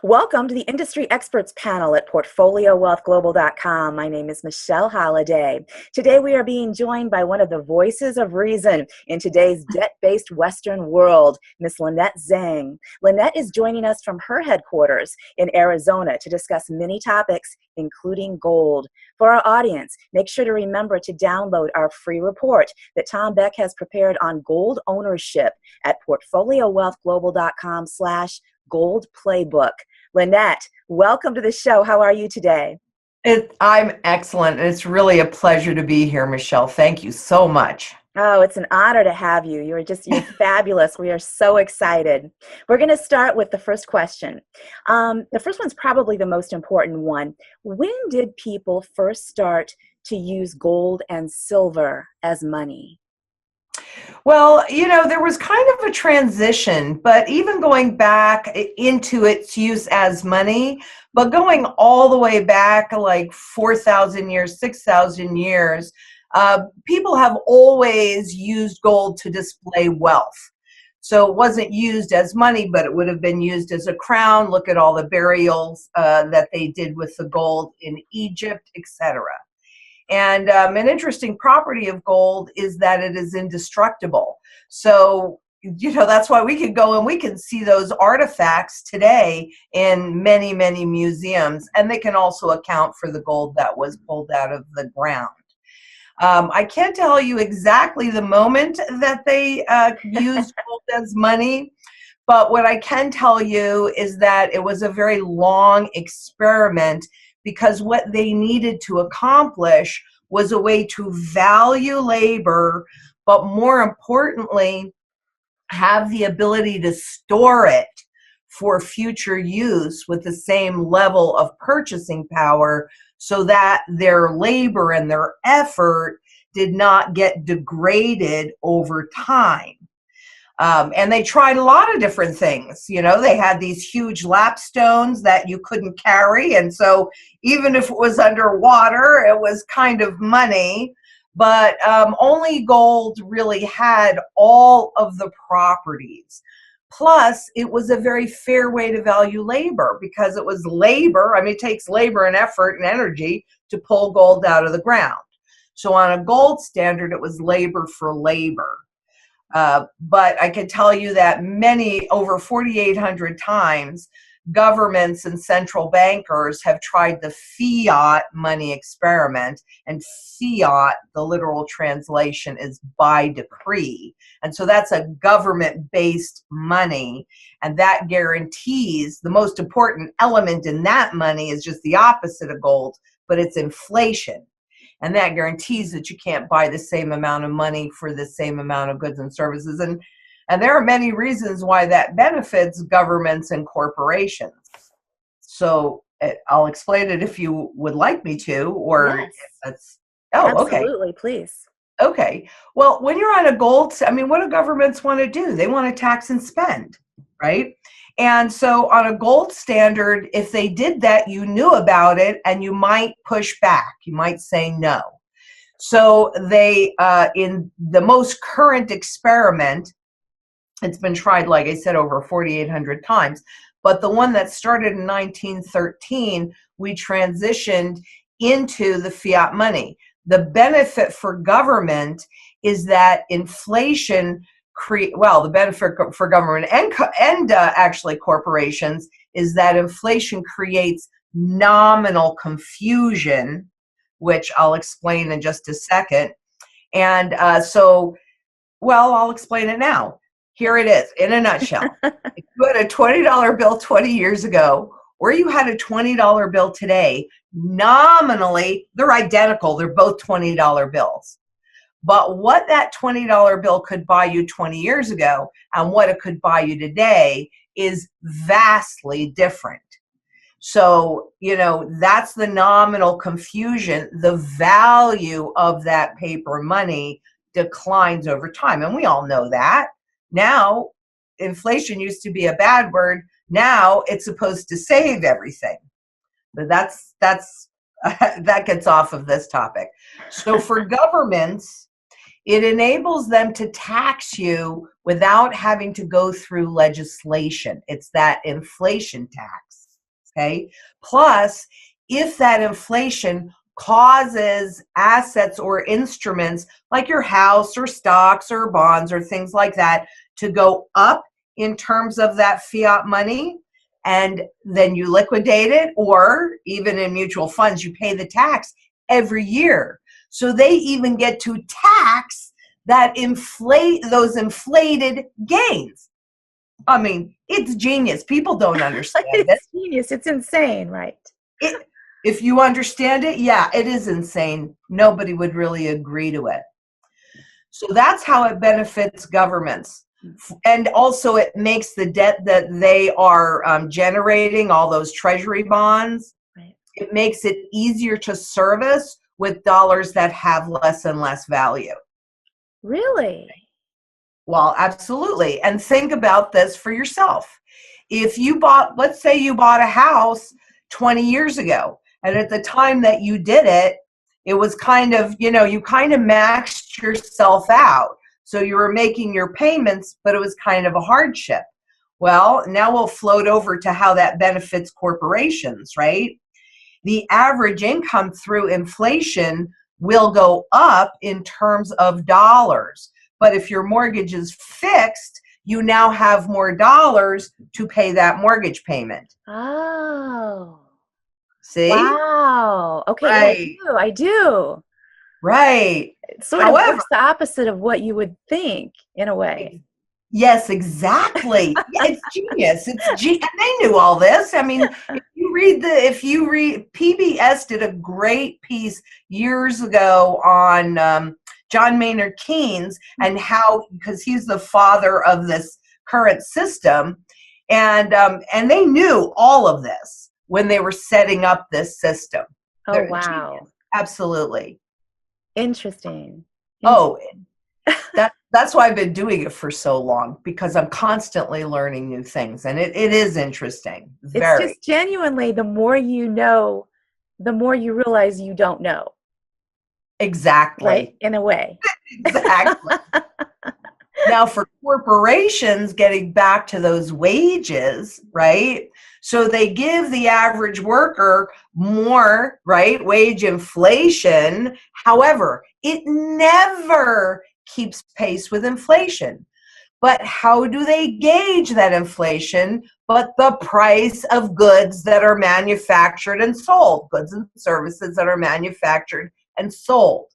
Welcome to the Industry Experts Panel at PortfolioWealthGlobal.com. My name is Michelle Holliday. Today we are being joined by one of the voices of reason in today's debt-based Western world, Miss Lynette Zang. Lynette is joining us from her headquarters in Arizona to discuss many topics, including gold. For our audience, make sure to remember to download our free report that Tom Beck has prepared on gold ownership at PortfolioWealthGlobal.com/Gold Playbook. Lynette, welcome to the show. How are you today? I'm excellent, and it's really a pleasure to be here, Michelle. Thank you so much. Oh, it's an honor to have you. You're fabulous. We are so excited. We're going to start with the first question. The first one's probably the most important one. When did people first start to use gold and silver as money? Well, there was kind of a transition, but even going back into its use as money, but going all the way back like 4,000 years, 6,000 years, people have always used gold to display wealth. So it wasn't used as money, but it would have been used as a crown. Look at all the burials that they did with the gold in Egypt, etc. And an interesting property of gold is that it is indestructible. So, that's why we can go and we can see those artifacts today in many, many museums. And they can also account for the gold that was pulled out of the ground. I can't tell you exactly the moment that they used gold as money. But what I can tell you is that it was a very long experiment, because what they needed to accomplish was a way to value labor, but more importantly, have the ability to store it for future use with the same level of purchasing power, so that their labor and their effort did not get degraded over time. And they tried a lot of different things. They had these huge lapstones that you couldn't carry. And so even if it was underwater, it was kind of money. But only gold really had all of the properties. Plus, it was a very fair way to value labor, because it was labor. I mean, it takes labor and effort and energy to pull gold out of the ground. So on a gold standard, it was labor for labor. But I can tell you that over 4,800 times, governments and central bankers have tried the fiat money experiment. And fiat, the literal translation, is by decree. And so that's a government-based money. And that guarantees, the most important element in that money is just the opposite of gold, but it's inflation. And that guarantees that you can't buy the same amount of money for the same amount of goods and services. And there are many reasons why that benefits governments and corporations. So I'll explain it if you would like me to, or Yes. if that's, oh, okay. Absolutely, please. Okay. Well, when you're on a gold, what do governments want to do? They want to tax and spend, right? And so on a gold standard, if they did that, you knew about it and you might push back. You might say no. So they, in the most current experiment, it's been tried, like I said, over 4,800 times. But the one that started in 1913, we transitioned into the fiat money. The benefit for government is that inflation the benefit for government and actually corporations is that inflation creates nominal confusion, which I'll explain in just a second. And I'll explain it now. Here it is in a nutshell. If you had a $20 bill 20 years ago, or you had a $20 bill today, nominally, they're identical. They're both $20 bills. But what that $20 bill could buy you 20 years ago and what it could buy you today is vastly different. So, that's the nominal confusion. The value of that paper money declines over time. And we all know that. Now, inflation used to be a bad word. Now it's supposed to save everything. But that's that gets off of this topic. So for governments, it enables them to tax you without having to go through legislation. It's that inflation tax. Okay. Plus, if that inflation causes assets or instruments like your house or stocks or bonds or things like that to go up in terms of that fiat money, and then you liquidate it, or even in mutual funds, you pay the tax every year. So they even get to tax those inflated gains. I mean, it's genius. People don't understand it. It's genius. It's insane, right? If you understand it, yeah, it is insane. Nobody would really agree to it. So that's how it benefits governments. And also it makes the debt that they are generating, all those treasury bonds, Right. it makes it easier to service with dollars that have less and less value. Really? Well, absolutely. And think about this for yourself. If you let's say you bought a house 20 years ago, and at the time that you did it, it was kind of, you kind of maxed yourself out. So you were making your payments, but it was kind of a hardship. Well, now we'll float over to how that benefits corporations, right? The average income through inflation will go up in terms of dollars. But if your mortgage is fixed, you now have more dollars to pay that mortgage payment. Oh. See? Wow. Okay, Right. I do. Right. It sort of works the opposite of what you would think, in a way. Yes, exactly. Yeah, it's genius. And they knew all this. I mean, if you read PBS did a great piece years ago on John Maynard Keynes and how, because he's the father of this current system, and they knew all of this when they were setting up this system. Oh, wow. Genius. Absolutely. Interesting. Oh, that's why I've been doing it for so long, because I'm constantly learning new things, and it is interesting. Very. It's just genuinely, the more you know, the more you realize you don't know. Exactly. Right? In a way. Exactly. Now, for corporations, getting back to those wages, right? So they give the average worker more, right? Wage inflation. However, it never keeps pace with inflation. But how do they gauge that inflation but the price of goods that are manufactured and sold, goods and services that are manufactured and sold,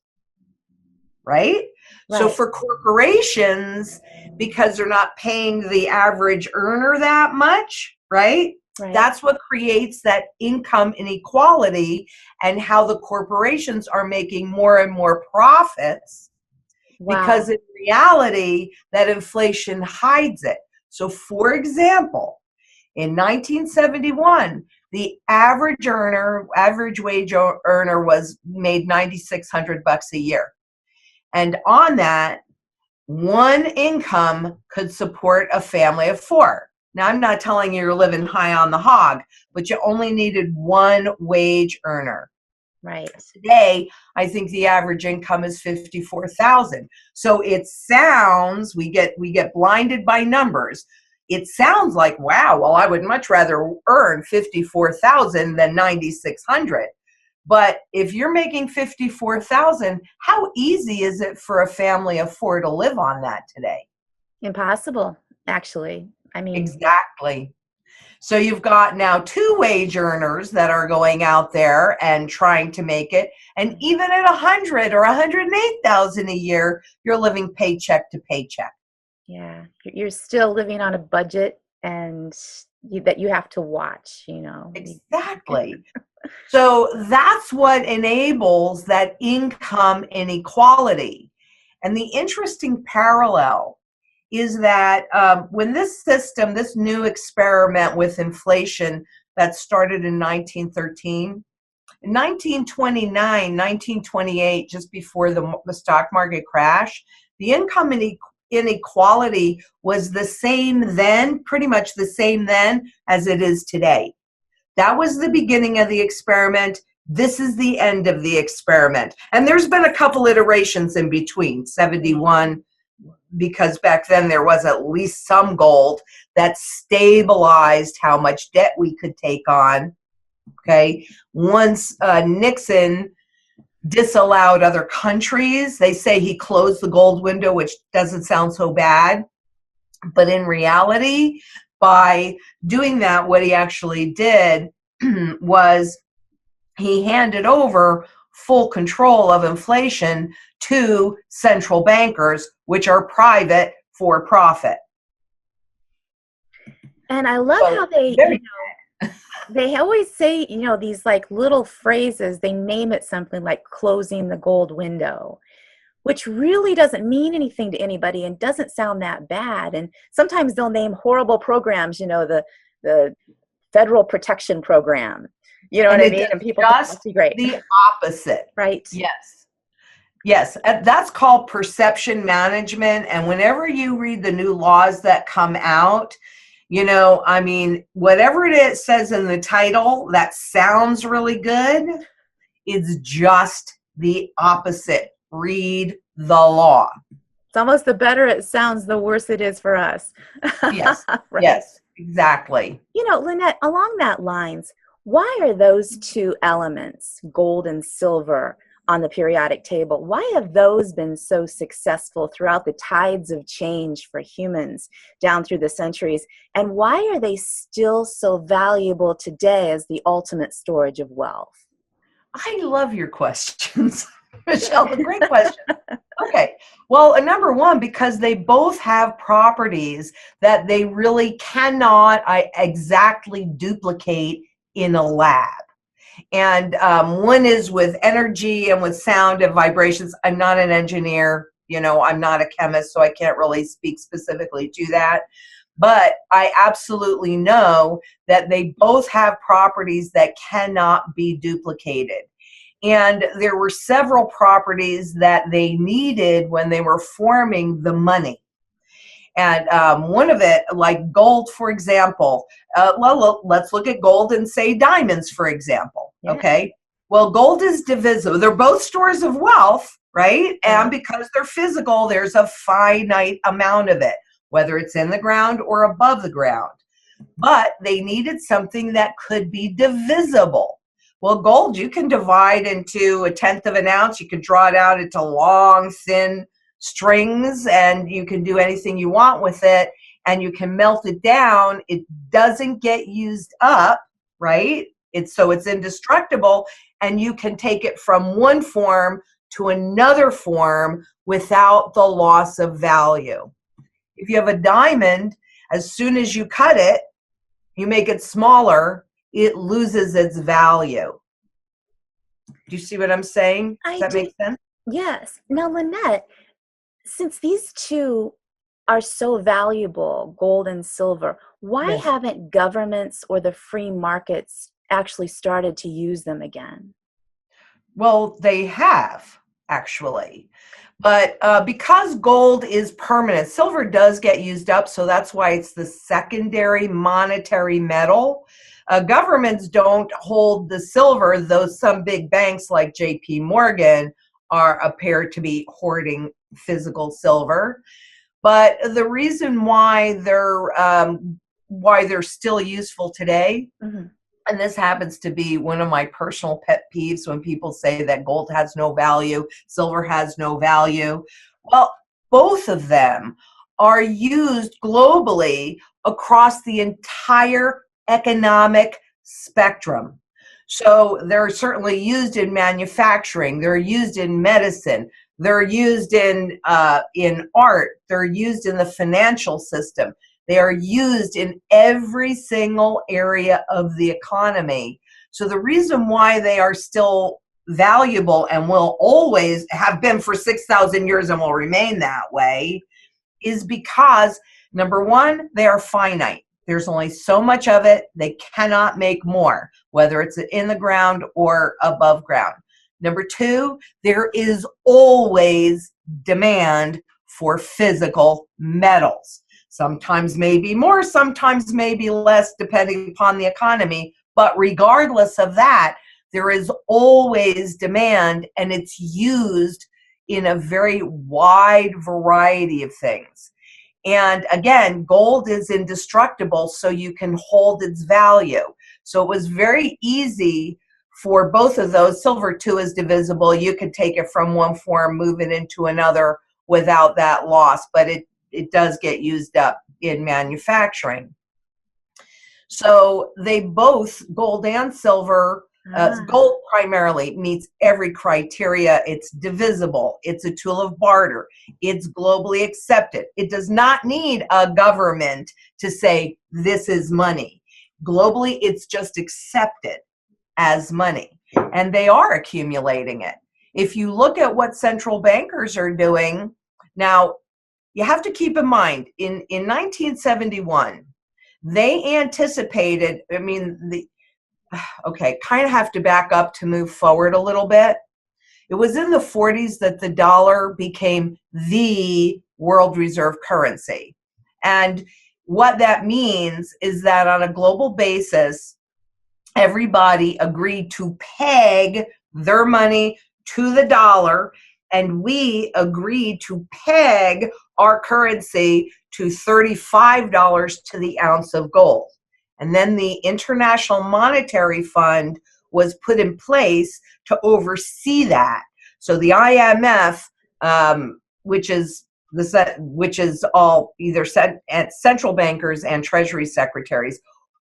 right? So for corporations, because they're not paying the average earner that much, right? That's what creates that income inequality, and how the corporations are making more and more profits. Wow. Because in reality, that inflation hides it. So for example, in 1971, the average wage earner made $9,600 a year. And on that, one income could support a family of four. Now, I'm not telling you you're living high on the hog, but you only needed one wage earner. Right. Today, I think the average income is $54,000. So it sounds, we get blinded by numbers. It sounds like, wow, well, I would much rather earn $54,000 than $9,600. But if you're making $54,000, how easy is it for a family of four to live on that today? Impossible, actually. I mean, exactly. So you've got now two wage earners that are going out there and trying to make it. And even at 100 or 108,000 a year, you're living paycheck to paycheck. Yeah, you're still living on a budget, and that you have to watch, Exactly. So that's what enables that income inequality. And the interesting parallel is that when this new experiment with inflation that started in 1913, in 1929, 1928, just before the stock market crash, the income inequality was the same then, pretty much the same then as it is today. That was the beginning of the experiment. This is the end of the experiment. And there's been a couple iterations in between, 71, because back then there was at least some gold that stabilized how much debt we could take on. Okay. Once Nixon disallowed other countries, they say he closed the gold window, which doesn't sound so bad. But in reality, by doing that, what he actually did was he handed over full control of inflation to central bankers, which are private for profit. And I love how they always say, these like little phrases, they name it something like closing the gold window, which really doesn't mean anything to anybody and doesn't sound that bad. And sometimes they'll name horrible programs, the Federal Protection Program. You know what I mean? And people just think great. The opposite. Right. Yes. Yes. That's called perception management. And whenever you read the new laws that come out, whatever it says in the title that sounds really good is just the opposite. Read the law. It's almost the better it sounds, the worse it is for us. Yes. Right. Yes, exactly. Lynette, along that lines, why are those two elements, gold and silver, on the periodic table? Why have those been so successful throughout the tides of change for humans down through the centuries? And why are they still so valuable today as the ultimate storage of wealth? I love your questions, Michelle. A great question. Okay. Well, number one, because they both have properties that they really cannot exactly duplicate in a lab. And one is with energy and with sound and vibrations. I'm not an engineer, I'm not a chemist, so I can't really speak specifically to that. But I absolutely know that they both have properties that cannot be duplicated. And there were several properties that they needed when they were forming the money. And one of it, like gold, for example, let's look at gold and say diamonds, for example. Yeah. Okay. Well, gold is divisible. They're both stores of wealth, right? And because they're physical, there's a finite amount of it, whether it's in the ground or above the ground. But they needed something that could be divisible. Well, gold, you can divide into 1/10 of an ounce. You can draw it out into long, thin strings, and you can do anything you want with it, and you can melt it down. It doesn't get used up, right? It's indestructible, and you can take it from one form to another form without the loss of value. If you have a diamond, as soon as you cut it, you make it smaller, it loses its value. Do you see what I'm saying? Does that make sense? Yes. Now, Lynette, since these two are so valuable, gold and silver, why haven't governments or the free markets actually started to use them again? Well, they have, actually. But because gold is permanent, silver does get used up, so that's why it's the secondary monetary metal. Governments don't hold the silver, though some big banks like JP Morgan appear to be hoarding physical silver. But the reason why they're still useful today, and this happens to be one of my personal pet peeves when people say that gold has no value, silver has no value. Well, both of them are used globally across the entire economic spectrum. So they're certainly used in manufacturing, they're used in medicine, they're used in art, they're used in the financial system. They are used in every single area of the economy. So the reason why they are still valuable and will always have been for 6,000 years and will remain that way is because, number one, they are finite. There's only so much of it. They cannot make more, whether it's in the ground or above ground. Number two, there is always demand for physical metals. Sometimes maybe more, sometimes maybe less, depending upon the economy. But regardless of that, there is always demand, and it's used in a very wide variety of things. And again, gold is indestructible, so you can hold its value. So it was very easy for both of those. Silver too is divisible. You could take it from one form, move it into another without that loss, but it does get used up in manufacturing. So they both, gold and silver, gold primarily meets every criteria. It's divisible. It's a tool of barter. It's globally accepted. It does not need a government to say this is money. Globally, it's just accepted as money. And they are accumulating it. If you look at what central bankers are doing, now you have to keep in mind, in 1971, they anticipated, kind of have to back up to move forward a little bit. It was in the 40s that the dollar became the world reserve currency. And what that means is that on a global basis, everybody agreed to peg their money to the dollar, and we agreed to peg our currency to $35 to the ounce of gold. And then the International Monetary Fund was put in place to oversee that. So the IMF, which is all either at central bankers and treasury secretaries,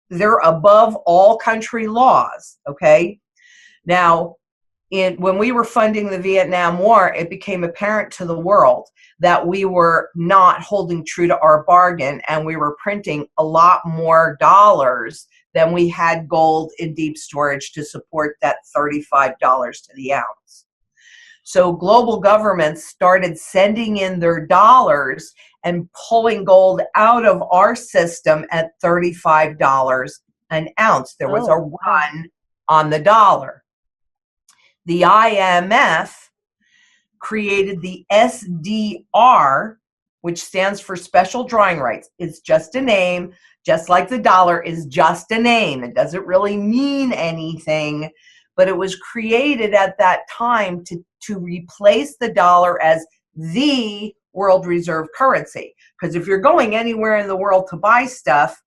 they're above all country laws. Okay. Now, when we were funding the Vietnam War, it became apparent to the world that we were not holding true to our bargain, and we were printing a lot more dollars than we had gold in deep storage to support that $35 to the ounce. So global governments started sending in their dollars and pulling gold out of our system at $35 an ounce. There was a run on the dollar. The IMF created the SDR, which stands for Special Drawing Rights. It's just a name, just like the dollar is just a name. It doesn't really mean anything, but it was created at that time to replace the dollar as the world reserve currency. Because if you're going anywhere in the world to buy stuff,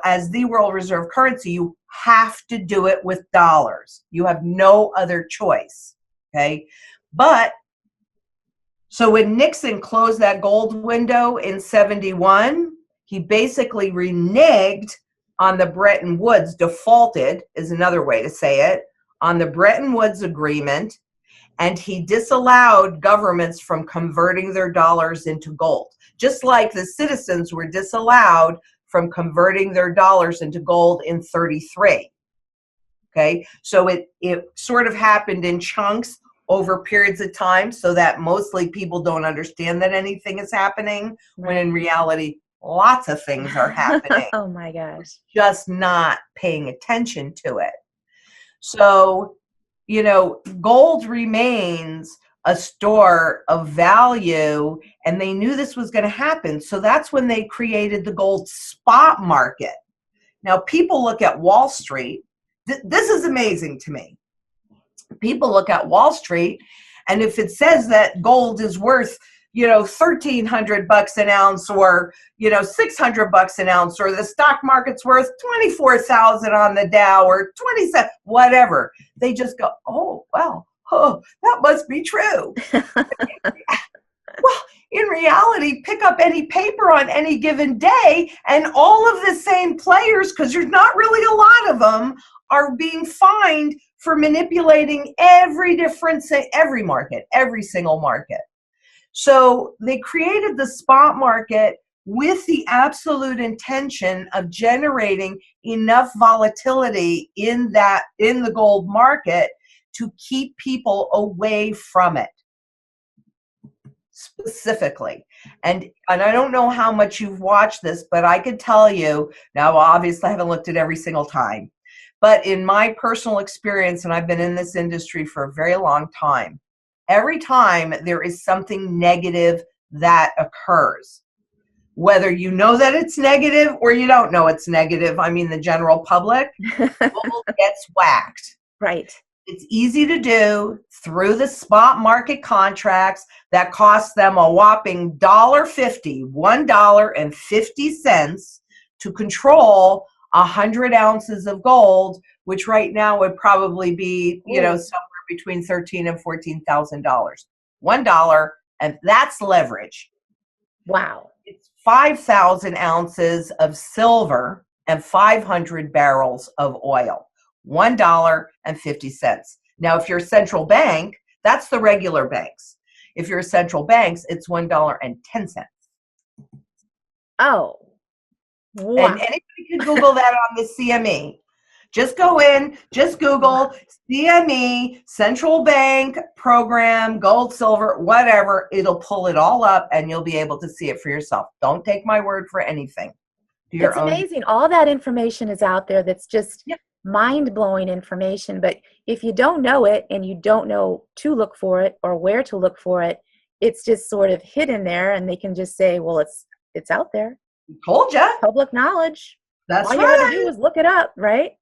as the world reserve currency, you have to do it with dollars. You have no other choice. Okay. But so when Nixon closed that gold window in 71, he basically reneged on the Bretton Woods, defaulted is another way to say it, on the Bretton Woods Agreement, and he disallowed governments from converting their dollars into gold, just like the citizens were disallowed from converting their dollars into gold in 33. Okay, so it sort of happened in chunks over periods of time, so that mostly people don't understand that anything is happening, when in reality, lots of things are happening. Oh my gosh. Just not paying attention to it. So, gold remains a store of value, and they knew this was going to happen. So that's when they created the gold spot market. Now, people look at Wall Street. This is amazing to me. People look at Wall Street, and if it says that gold is worth, $1,300 an ounce, or, $600 an ounce, or the stock market's worth 24,000 on the Dow, or 27, whatever, they just go, oh, well, that must be true. Well, in reality, pick up any paper on any given day, and all of the same players, because there's not really a lot of them, are being fined for manipulating every market, every single market. So they created the spot market with the absolute intention of generating enough volatility in the gold market to keep people away from it specifically. And I don't know how much you've watched this, but I could tell you, now obviously I haven't looked at every single time, but in my personal experience, and I've been in this industry for a very long time, every time there is something negative that occurs, whether you know that it's negative or you don't know it's negative, the general public, gold gets whacked. Right. It's easy to do through the spot market contracts that cost them a whopping $1.50 to control 100 ounces of gold, which right now would probably be, somewhere between $13,000 and $14,000. $1, and that's leverage. Wow. It's 5,000 ounces of silver and 500 barrels of oil. $1.50. Now, if you're a central bank, that's the regular banks. If you're a central banks, it's $1.10. Oh, wow. And anybody can Google that on the CME. Just go in, just Google CME, central bank program, gold, silver, whatever. It'll pull it all up and you'll be able to see it for yourself. Don't take my word for anything. It's amazing. All that information is out there that's just mind-blowing information. But if you don't know it and you don't know to look for it or where to look for it, it's just sort of hidden there, and they can just say, well, it's out there. Told ya. Public knowledge. That's all right. you had to do was look it up, right?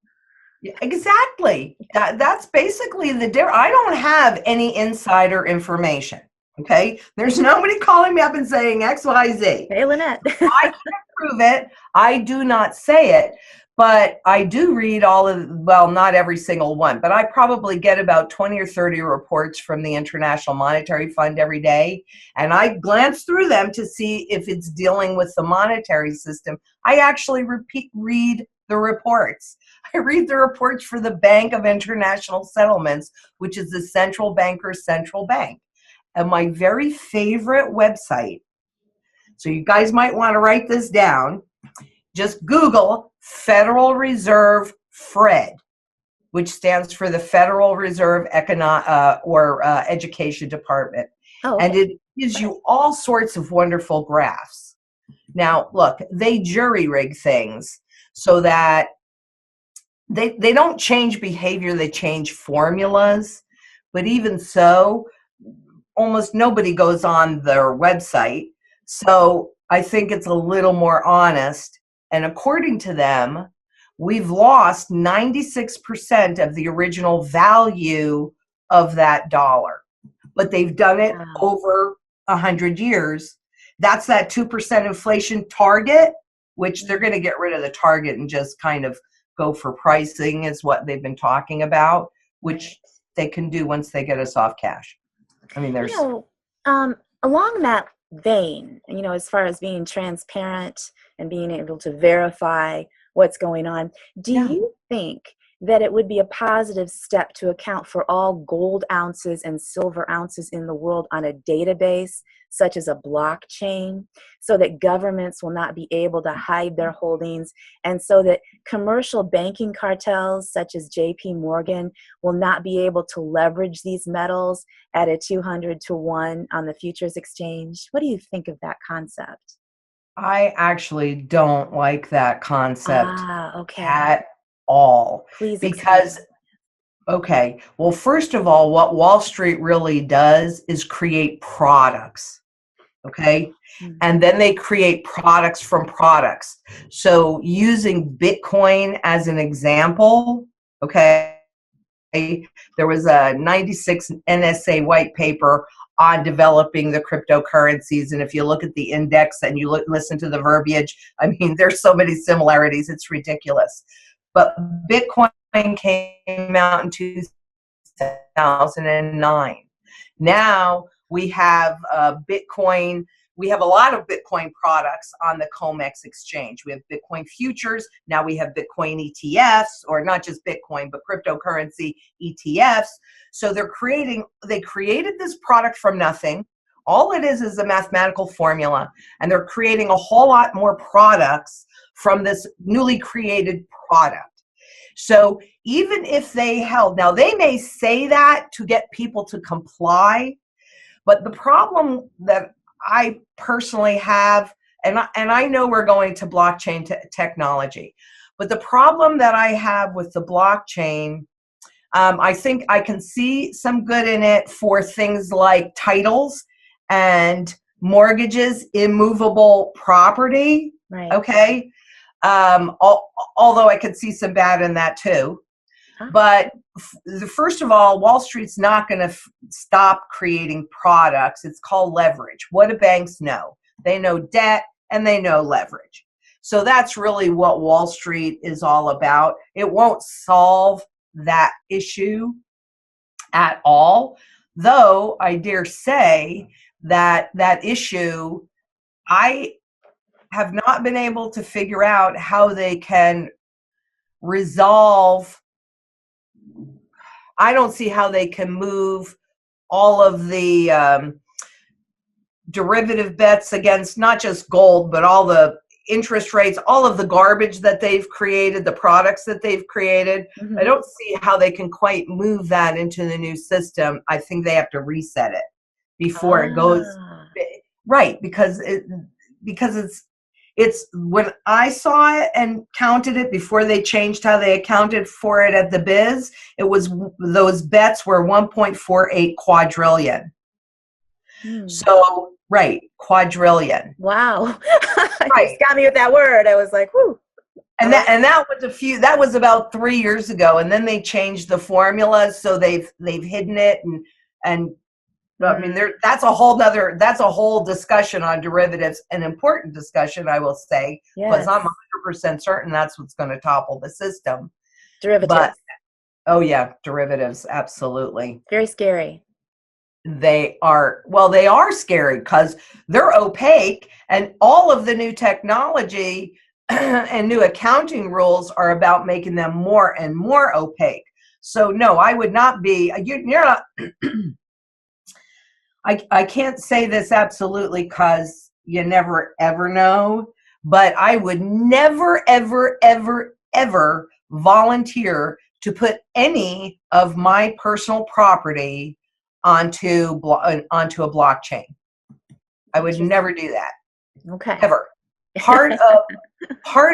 Yeah, exactly. That's basically the difference. I don't have any insider information. Okay, there's nobody calling me up and saying X, Y, Z. Hey, Lynette. I can't prove it. I do not say it, but I do read not every single one, but I probably get about 20 or 30 reports from the International Monetary Fund every day, and I glance through them to see if it's dealing with the monetary system. I actually read the reports. I read the reports for the Bank of International Settlements, which is the central banker's central bank. And my very favorite website, so you guys might want to write this down, just Google Federal Reserve FRED, which stands for the Federal Reserve Education Department. Oh, okay. And it gives you all sorts of wonderful graphs. Now, look, they jury rig things so that they don't change behavior, they change formulas. But even so, almost nobody goes on their website. So I think it's a little more honest. And according to them, we've lost 96% of the original value of that dollar. But they've done it over 100 years. That's that 2% inflation target, which they're going to get rid of the target and just kind of go for pricing is what they've been talking about, which they can do once they get us off cash. I mean, there's along that vein, as far as being transparent and being able to verify what's going on, do you think that it would be a positive step to account for all gold ounces and silver ounces in the world on a database, such as a blockchain, so that governments will not be able to hide their holdings, and so that commercial banking cartels such as JP Morgan will not be able to leverage these metals at a 200-to-1 on the futures exchange? What do you think of that concept? I actually don't like that concept okay. at all. Please because okay, well, first of all, what Wall Street really does is create products, okay? Mm-hmm. And then they create products from products. So using Bitcoin as an example, okay, there was a 96 NSA white paper on developing the cryptocurrencies. And if you look at the index and you listen to the verbiage, I mean, there's so many similarities, it's ridiculous. But Bitcoin came out in 2009. Now we have Bitcoin. We have a lot of Bitcoin products on the COMEX exchange. We have Bitcoin futures. Now we have Bitcoin ETFs, or not just Bitcoin, but cryptocurrency ETFs. So they created this product from nothing. All it is a mathematical formula, and they're creating a whole lot more products from this newly created product. So even if they held, now they may say that to get people to comply, but the problem that I personally have, and I know we're going to blockchain technology, but the problem that I have with the blockchain, I think I can see some good in it for things like titles and mortgages, immovable property, right. Okay? Although I could see some bad in that too. Huh? But first of all, Wall Street's not going to stop creating products. It's called leverage. What do banks know? They know debt and they know leverage. So that's really what Wall Street is all about. It won't solve that issue at all, though I dare say that that issue, I have not been able to figure out how they can resolve. I don't see how they can move all of the derivative bets against not just gold, but all the interest rates, all of the garbage that they've created, the products that they've created. I don't see how they can quite move that into the new system. I think they have to reset it before it goes right, because it's when I saw it and counted it before they changed how they accounted for it at the biz, it was those bets were 1.48 quadrillion. So, right, quadrillion. Wow. Right. You got me with that word. I was like, whoo. And that was about 3 years ago, and then they changed the formula, so they've hidden it, and I mean that's a whole discussion on derivatives, an important discussion, I will say, because I'm 100% certain that's what's going to topple the system. Derivatives. But oh yeah, derivatives, absolutely. Very scary. They are scary because they're opaque, and all of the new technology and new accounting rules are about making them more and more opaque. So no, I would not be, you're not, I can't say this absolutely because you never ever know, but I would never, ever, ever, ever volunteer to put any of my personal property onto a blockchain. I would never do that. Okay. Ever. Part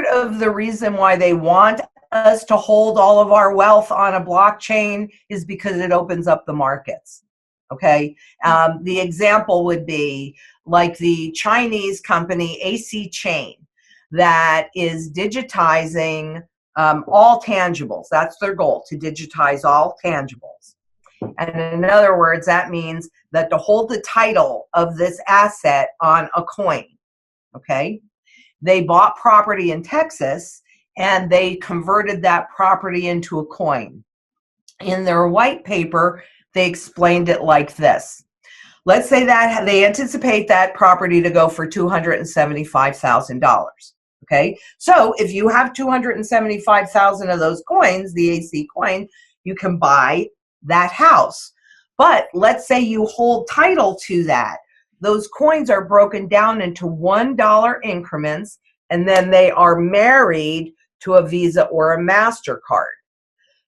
of the reason why they want us to hold all of our wealth on a blockchain is because it opens up the markets. Okay. The example would be like the Chinese company AC Chain that is digitizing all tangibles. That's their goal, to digitize all tangibles. And in other words, that means that to hold the title of this asset on a coin, okay, they bought property in Texas and they converted that property into a coin. In their white paper, they explained it like this. Let's say that they anticipate that property to go for $275,000. Okay, so if you have 275,000 of those coins, the AC coin, you can buy that house. But let's say you hold title to that. Those coins are broken down into $1 increments, and then they are married to a Visa or a MasterCard.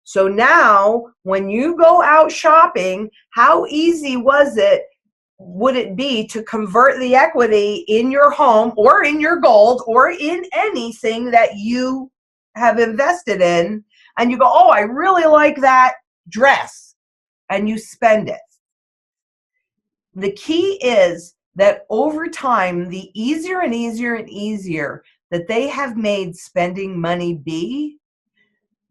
So now when you go out shopping, how easy would it be to convert the equity in your home or in your gold or in anything that you have invested in, and you go, oh, I really like that dress, and you spend it. The key is that over time, the easier and easier and easier that they have made spending money be,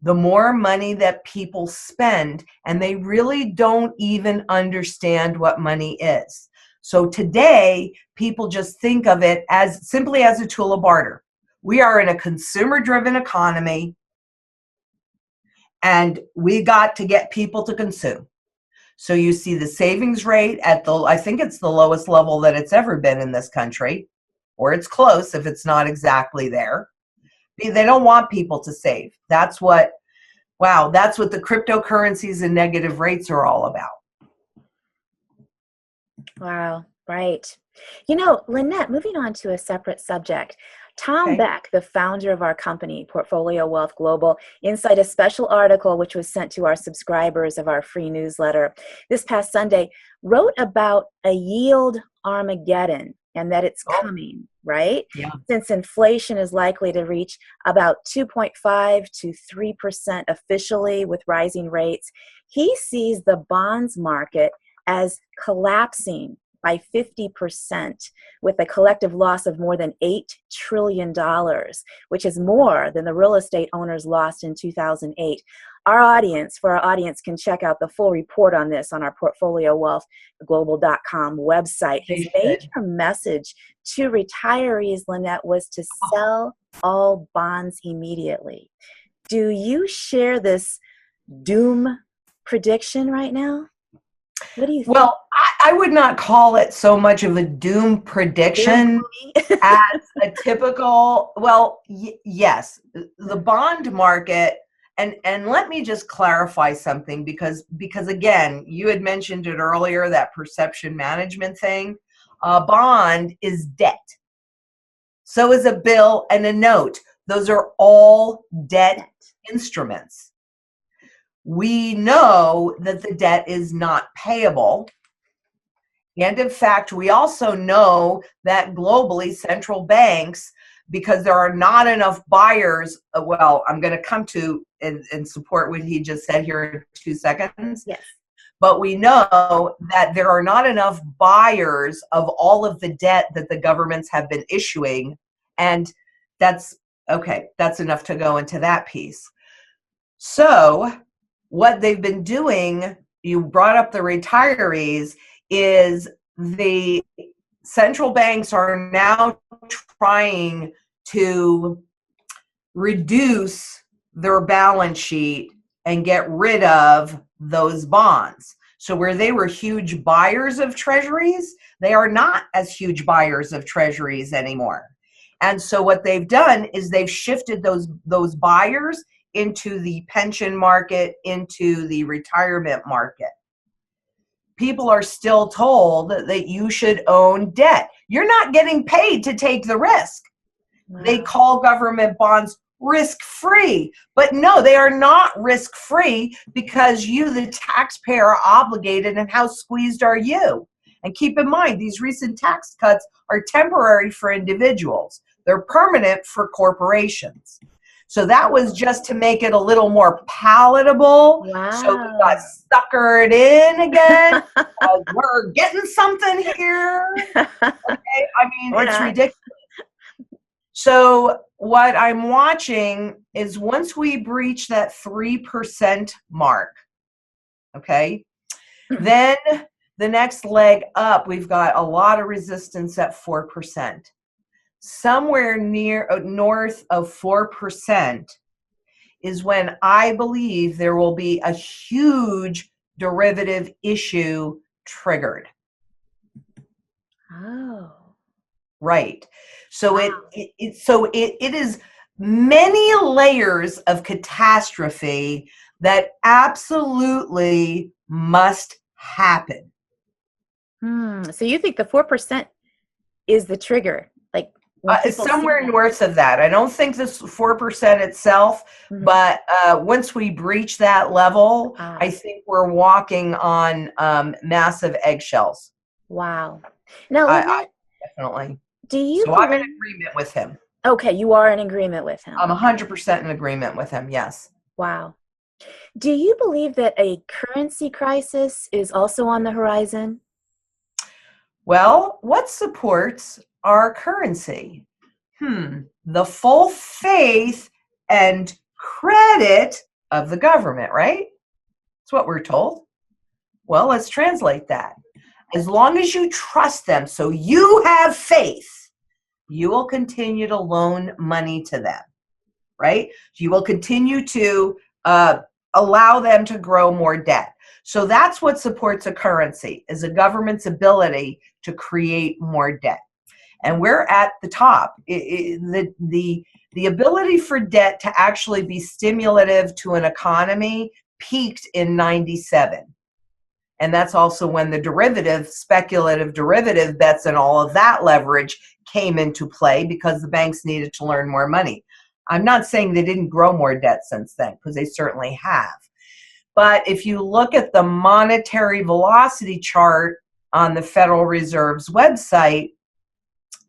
the more money that people spend, and they really don't even understand what money is. So today, people just think of it as simply as a tool of barter. We are in a consumer-driven economy, and we got to get people to consume. So you see the savings rate at I think it's the lowest level that it's ever been in this country, or it's close if it's not exactly there. They don't want people to save. That's what the cryptocurrencies and negative rates are all about. Wow, right. Lynette, moving on to a separate subject. Tom Beck, the founder of our company, Portfolio Wealth Global, inside a special article which was sent to our subscribers of our free newsletter this past Sunday, wrote about a yield Armageddon and that it's coming, right? Yeah. Since inflation is likely to reach about 2.5 to 3% officially with rising rates, he sees the bonds market as collapsing by 50%, with a collective loss of more than $8 trillion, which is more than the real estate owners lost in 2008. For our audience can check out the full report on this on our portfoliowealthglobal.com website. His major message to retirees, Lynette, was to sell all bonds immediately. Do you share this doom prediction right now? What do you think? Well, I would not call it so much of a doom prediction as a typical, yes, the bond market, and let me just clarify something because again, you had mentioned it earlier, that perception management thing. A bond is debt. So is a bill and a note. Those are all debt instruments. We know that the debt is not payable. And in fact, we also know that globally, central banks, because there are not enough buyers, I'm going to come to and support what he just said here in 2 seconds. Yes. But we know that there are not enough buyers of all of the debt that the governments have been issuing. And that's enough to go into that piece. So what they've been doing, you brought up the retirees, is the central banks are now trying to reduce their balance sheet and get rid of those bonds. So where they were huge buyers of treasuries, they are not as huge buyers of treasuries anymore. And so what they've done is they've shifted those buyers into the pension market, into the retirement market. People are still told that you should own debt. You're not getting paid to take the risk. Wow. They call government bonds risk-free, but no, they are not risk-free because you, the taxpayer, are obligated, and how squeezed are you? And keep in mind, these recent tax cuts are temporary for individuals. They're permanent for corporations. So that was just to make it a little more palatable. Wow. So we got suckered in again. We're getting something here. Okay? I mean, it's ridiculous. So what I'm watching is once we breach that 3% mark, okay, then the next leg up, we've got a lot of resistance at 4%. Somewhere near north of 4% is when I believe there will be a huge derivative issue triggered. Oh. Right. So wow. It is many layers of catastrophe that absolutely must happen. So you think the 4% is the trigger? Like somewhere north of that. I don't think this 4% itself, but once we breach that level, I think we're walking on massive eggshells. Wow. Now, I definitely. I'm in agreement with him. Okay, you are in agreement with him. I'm 100% in agreement with him, yes. Wow. Do you believe that a currency crisis is also on the horizon? Well, what supports our currency? The full faith and credit of the government, right? That's what we're told. Well, let's translate that. As long as you trust them, so you have faith, you will continue to loan money to them, right? You will continue to allow them to grow more debt. So that's what supports a currency, is a government's ability to create more debt. And we're at the top. The ability for debt to actually be stimulative to an economy peaked in 97. And that's also when the speculative derivative bets and all of that leverage came into play because the banks needed to earn more money. I'm not saying they didn't grow more debt since then, because they certainly have. But if you look at the monetary velocity chart on the Federal Reserve's website,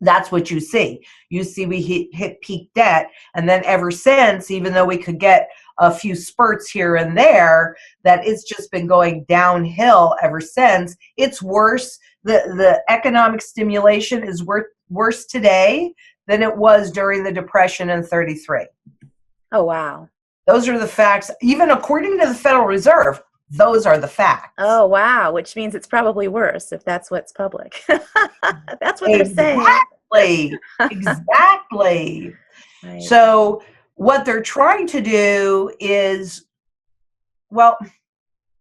that's what you see. You see we hit peak debt, and then ever since, even though we could get a few spurts here and there, that it's just been going downhill ever since. It's worse. The economic stimulation is worse today than it was during the Depression in 33. Oh, wow. Those are the facts. Even according to the Federal Reserve, those are the facts. Oh, wow. Which means it's probably worse if that's what's public. That's what they're saying. Exactly. Exactly. Right. So what they're trying to do is, well,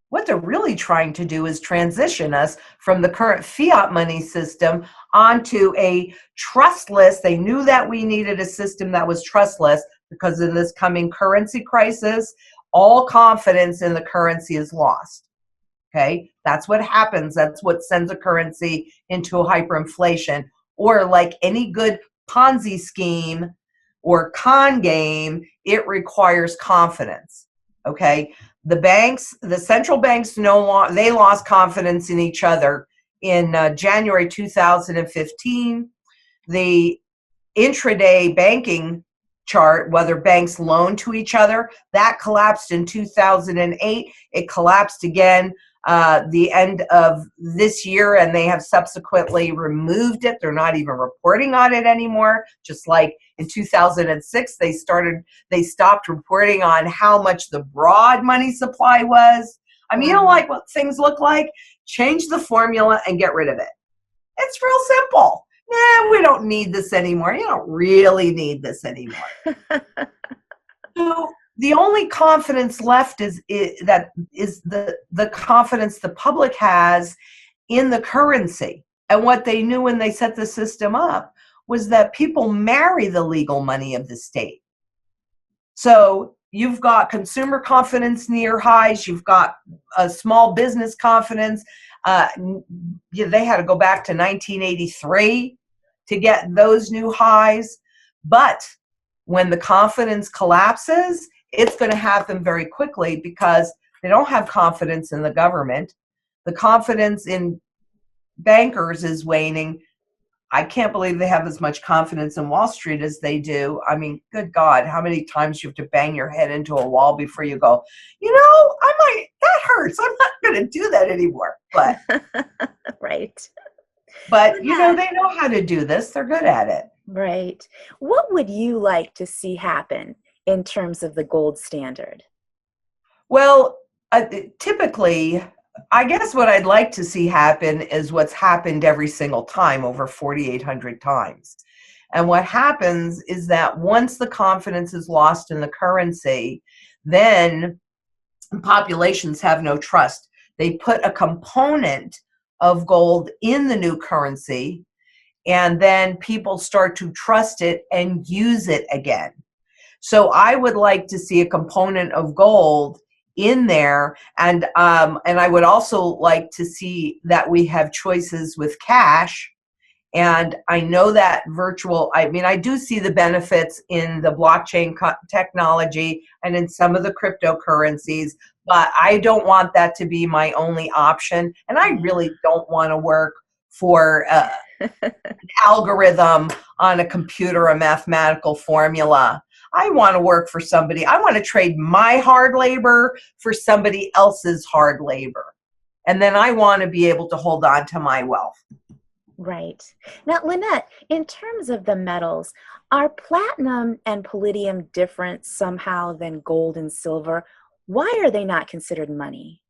what they're really trying to do is transition us from the current fiat money system onto a trustless. They knew that we needed a system that was trustless because in this coming currency crisis, all confidence in the currency is lost. Okay, that's what happens. That's what sends a currency into a hyperinflation. Or like any good Ponzi scheme or con game, it requires confidence. Okay, the banks, the central banks, they lost confidence in each other in January 2015. The intraday banking chart, whether banks loan to each other, that collapsed in 2008. It collapsed again the end of this year, and they have subsequently removed it. They're not even reporting on it anymore. Just like in 2006, they stopped reporting on how much the broad money supply was. I mean, you don't like what things look like? Change the formula and get rid of it. It's real simple. Nah, we don't need this anymore. You don't really need this anymore. So the only confidence left is the confidence the public has in the currency. And what they knew when they set the system up was that people marry the legal money of the state. So you've got consumer confidence near highs. You've got a small business confidence. They had to go back to 1983 to get those new highs. But when the confidence collapses, it's going to happen very quickly because they don't have confidence in the government. The confidence in bankers is waning. I can't believe they have as much confidence in Wall Street as they do. I mean, good God, how many times you have to bang your head into a wall before you go, that hurts. I'm not going to do that anymore. But right. But, they know how to do this. They're good at it. Right. What would you like to see happen in terms of the gold standard? Well, typically, I guess what I'd like to see happen is what's happened every single time over 4,800 times. And what happens is that once the confidence is lost in the currency, then populations have no trust. They put a component of gold in the new currency, and then people start to trust it and use it again. So I would like to see a component of gold in there, and I would also like to see that we have choices with cash. And I know that I do see the benefits in the blockchain technology and in some of the cryptocurrencies, but I don't want that to be my only option. And I really don't want to work for an algorithm on a computer, a mathematical formula. I want to work for somebody. I want to trade my hard labor for somebody else's hard labor. And then I want to be able to hold on to my wealth. Right. Now, Lynette, in terms of the metals, are platinum and palladium different somehow than gold and silver? Why are they not considered money?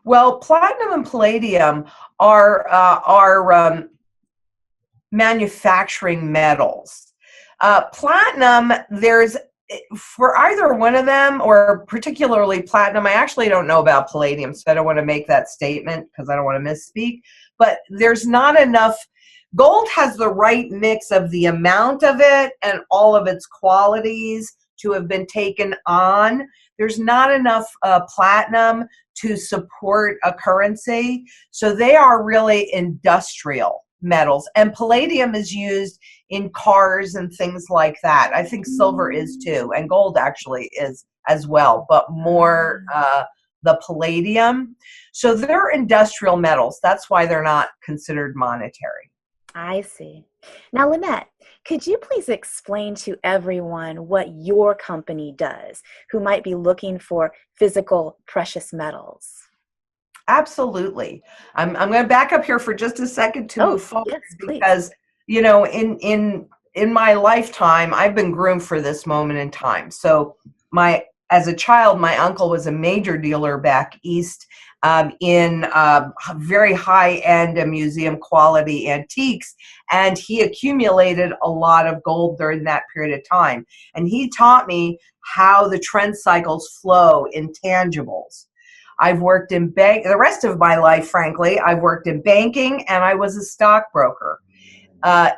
Well, platinum and palladium are manufacturing metals. Platinum, for either one of them, or particularly platinum, I actually don't know about palladium, so I don't want to make that statement because I don't want to misspeak. But there's not enough. Gold has the right mix of the amount of it and all of its qualities to have been taken on. There's not enough platinum to support a currency. So they are really industrial metals. And palladium is used in cars and things like that. I think silver is too, and gold actually is as well, but more the palladium. So they're industrial metals. That's why they're not considered monetary. I see. Now, Lynette, could you please explain to everyone what your company does who might be looking for physical precious metals? Absolutely. I'm going to back up here for just a second to move forward, yes, because in my lifetime I've been groomed for this moment in time. So my as a child, my uncle was a major dealer back east in very high-end museum quality antiques, and he accumulated a lot of gold during that period of time. And he taught me how the trend cycles flow in tangibles. I've worked in the rest of my life, frankly, I've worked in banking, and I was a stockbroker.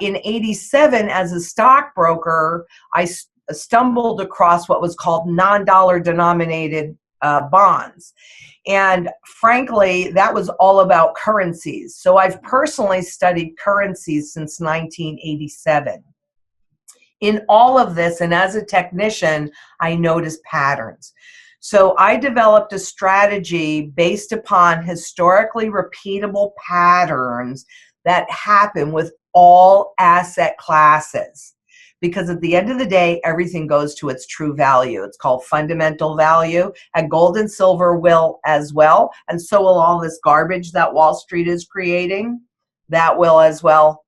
In '87, as a stockbroker, I stumbled across what was called non-dollar denominated bonds. And frankly, that was all about currencies. So I've personally studied currencies since 1987. In all of this, and as a technician, I noticed patterns. So I developed a strategy based upon historically repeatable patterns that happen with all asset classes. Because at the end of the day, everything goes to its true value. It's called fundamental value, and gold and silver will as well. And so will all this garbage that Wall Street is creating. That will as well.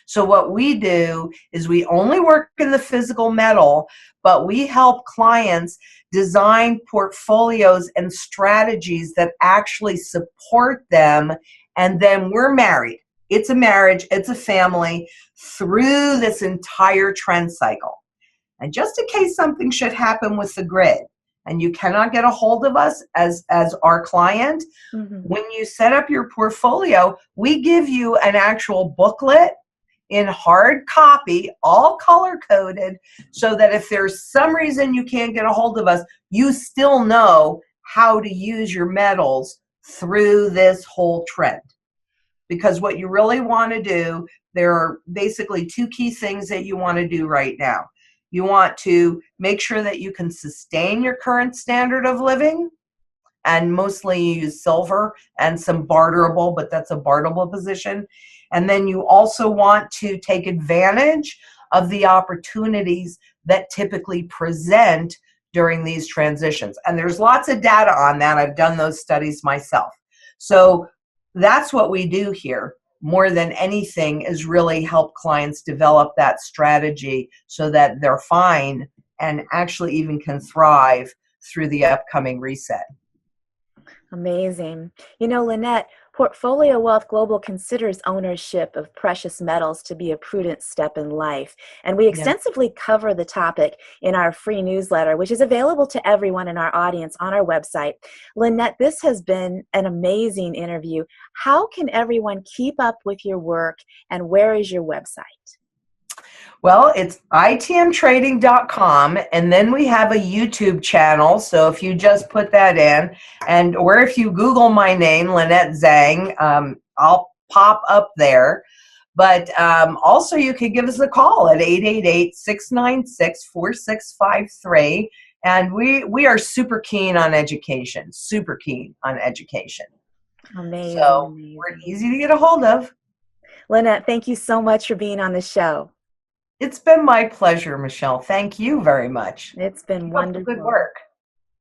So what we do is we only work in the physical metal, but we help clients design portfolios and strategies that actually support them. And then we're married. It's a marriage, it's a family through this entire trend cycle. And just in case something should happen with the grid and you cannot get a hold of us as our client, when you set up your portfolio, we give you an actual booklet in hard copy, all color-coded, so that if there's some reason you can't get a hold of us, you still know how to use your metals through this whole trend. Because what you really want to do, there are basically two key things that you want to do right now. You want to make sure that you can sustain your current standard of living, and mostly you use silver and some barterable, but that's a barterable position. And then you also want to take advantage of the opportunities that typically present during these transitions. And there's lots of data on that. I've done those studies myself. So that's what we do here. More than anything is really help clients develop that strategy so that they're fine and actually even can thrive through the upcoming reset. Amazing. You know, Lynette, Portfolio Wealth Global considers ownership of precious metals to be a prudent step in life. And we extensively cover the topic in our free newsletter, which is available to everyone in our audience on our website. Lynette, this has been an amazing interview. How can everyone keep up with your work, and where is your website? Well, it's itmtrading.com, and then we have a YouTube channel. So if you just put that in, or if you Google my name, Lynette Zang, I'll pop up there. But also you could give us a call at 888-696-4653. And we are super keen on education, Amazing. So we're easy to get a hold of. Lynette, thank you so much for being on the show. It's been my pleasure, Michelle. Thank you very much. It's been Keep wonderful. up the good work.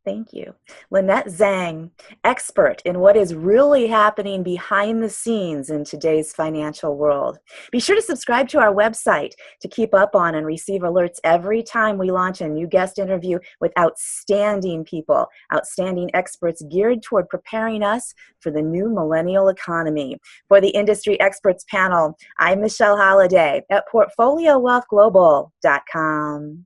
Thank you. Lynette Zang, expert in what is really happening behind the scenes in today's financial world. Be sure to subscribe to our website to keep up on and receive alerts every time we launch a new guest interview with outstanding people, outstanding experts geared toward preparing us for the new millennial economy. For the Industry Experts Panel, I'm Michelle Holliday at PortfolioWealthGlobal.com.